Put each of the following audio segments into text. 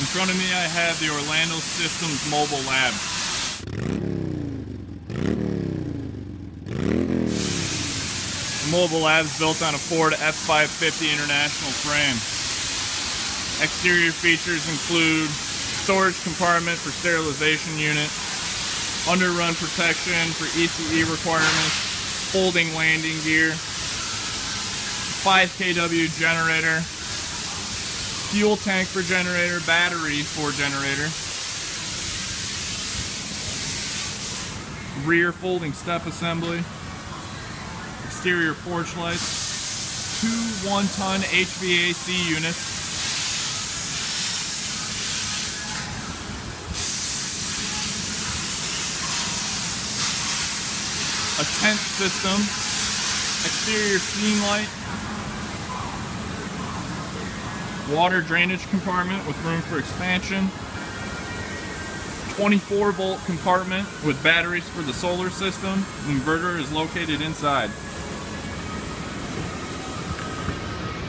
In front of me I have the Orlando Systems Mobile Lab. The mobile lab is built on a Ford F550 International frame. Exterior features include storage compartment for sterilization unit, underrun protection for ECE requirements, folding landing gear, 5 kW generator, fuel tank for generator, battery for generator, rear folding step assembly, exterior porch lights, 2 1-ton HVAC units, a tent system, exterior scene light, water drainage compartment with room for expansion, 24-volt compartment with batteries for the solar system. The inverter is located inside.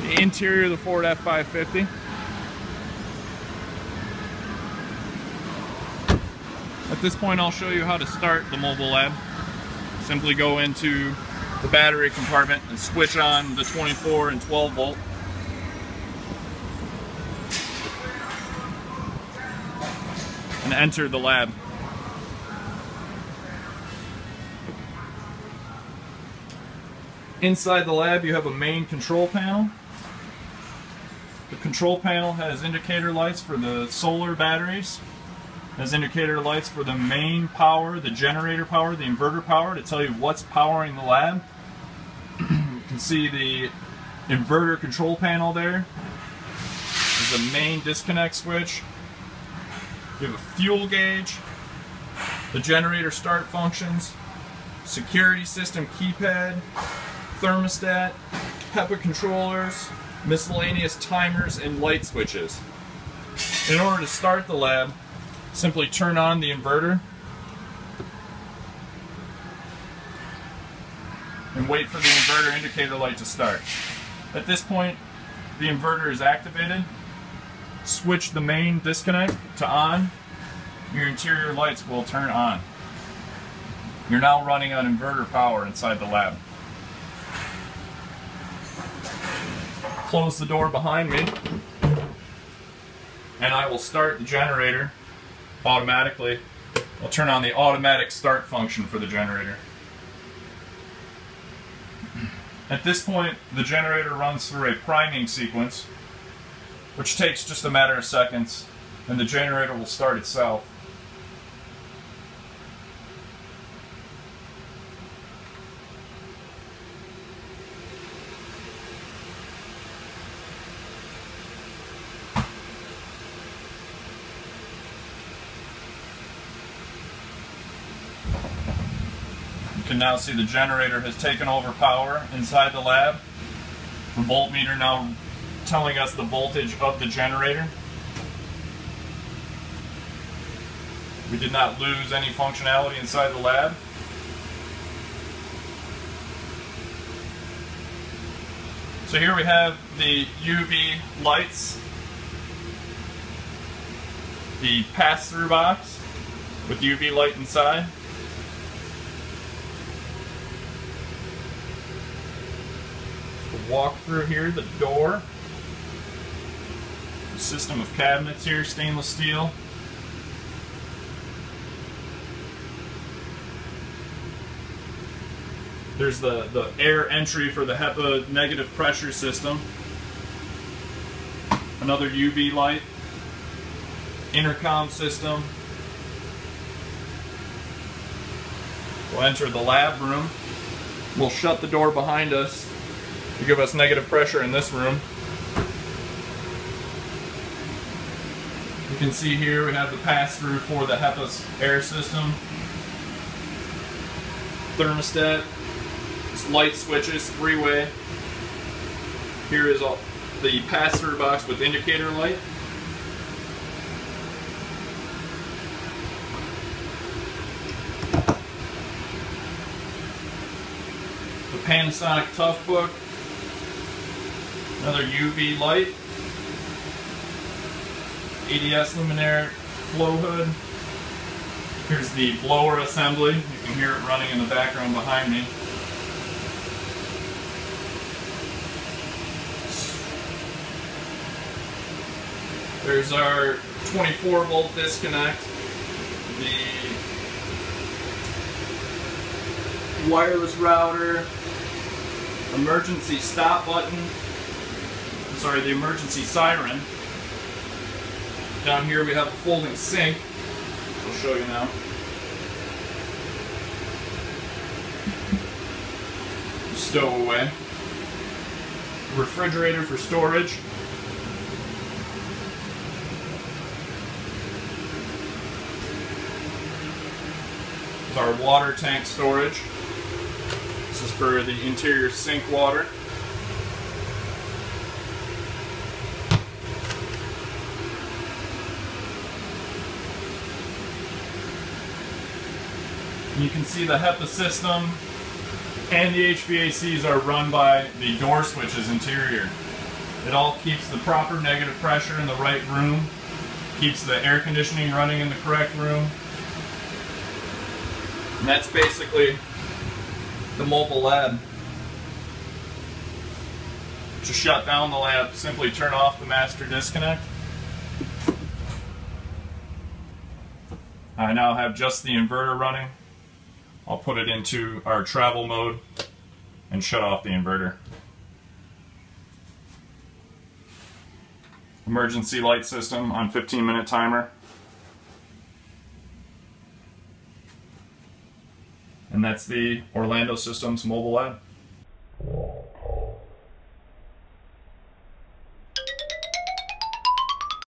The interior of the Ford F550. At this point I'll show you how to start the mobile lab. Simply go into the battery compartment and switch on the 24 and 12 volt. And enter the lab. Inside the lab you have a main control panel. The control panel has indicator lights for the solar batteries. Has indicator lights for the main power, the generator power, the inverter power, to tell you what's powering the lab. You can see the inverter control panel there. There's a main disconnect switch. You have a fuel gauge, the generator start functions, security system keypad, thermostat, HEPA controllers, miscellaneous timers, and light switches. In order to start the lab, simply turn on the inverter and wait for the inverter indicator light to start. At this point, the inverter is activated. Switch the main disconnect to on. Your interior lights will turn on. You're now running on inverter power inside the lab. Close the door behind me, and I will start the generator automatically. I'll turn on the automatic start function for the generator. At this point, the generator runs through a priming sequence, which takes just a matter of seconds, and the generator will start itself. You can now see the generator has taken over power inside the lab. The voltmeter now telling us the voltage of the generator. We did not lose any functionality inside the lab. So here we have the UV lights, the pass-through box with UV light inside. The walk through here, the door. System of cabinets here, stainless steel. There's the air entry for the HEPA negative pressure system. Another UV light. Intercom system. We'll enter the lab room. We'll shut the door behind us to give us negative pressure in this room. You can see here we have the pass-through for the HEPA air system. Thermostat. Light switches, 3-way. Here is the pass-through box with indicator light. The Panasonic Tough Book. Another UV light. ADS luminaire flow hood. Here's the blower assembly. You can hear it running in the background behind me. There's our 24 volt disconnect, the wireless router, emergency stop button, the emergency siren. Down here we have a folding sink. I'll show you now. Stowaway. Refrigerator for storage. This is our water tank storage. This is for the interior sink water. You can see the HEPA system and the HVACs are run by the door switches interior. It all keeps the proper negative pressure in the right room, keeps the air conditioning running in the correct room. And that's basically the mobile lab. To shut down the lab, simply turn off the master disconnect. I now have just the inverter running. I'll put it into our travel mode and shut off the inverter. Emergency light system on 15-minute timer. And that's the Orlando Systems mobile lab.